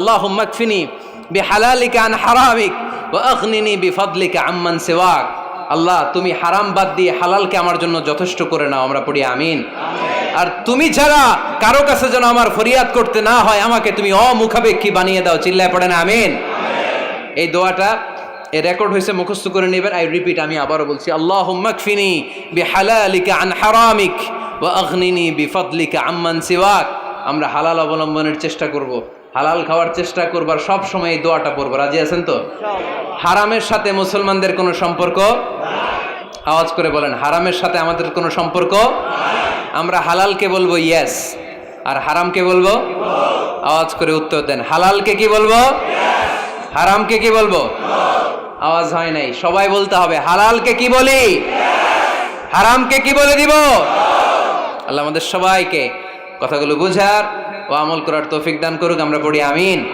আল্লাহুম্মা কফিনি বিহালালিকা আন হারামিক ওয়া আগনিনি বিফাদলিকা আম্মান সিওয়াক। আল্লাহ, তুমি হারাম বাদ দিয়ে হালালকে আমার জন্য যথেষ্ট করে নাও। আমরা পড়ি আমিন। আর তুমি ছাড়া কারো কাছে যেন আমার ফরিয়াদ করতে না হয়, আমাকে তুমি অমুখাপেক্ষী বানিয়ে দাও। চিল্লায় পড়েন আমিন। এই দোয়াটা এ রেকর্ড হয়েছে, মুখস্থ করে নেবেন। আই রিপিট, আমি আবারও বলছি, আল্লাহুম্মা কফিনি বিহালালিকা আন হারামিক ওয়া আগনিনি বিফাদলিকা আম্মান সিওয়াক। আমরা হালাল অবলম্বনের চেষ্টা করব, হালাল খাওয়ার চেষ্টা করব, আর সব সময় এই দোয়াটা পড়ব। রাজি আছেন তো? হারামের সাথে মুসলমানদের কোনো সম্পর্ক? আওয়াজ করে বলেন, হারামের সাথে আমাদের কোনো সম্পর্ক? আমরা হালালকে বলবো ইয়েস, আর হারামকে বলবো? আওয়াজ করে উত্তর দেন। হালালকে কি বলবো? হারামকে কি বলবো? আওয়াজ হয় নাই, সবাই বলতে হবে। হালালকে কি বলি? হারামকে কি বলে দিব? আল্লাহ আমাদের সবাইকে কথাগুলো বুঝার ও আমল করার তৌফিক দান করুক। আমরা পড়ি আমিন।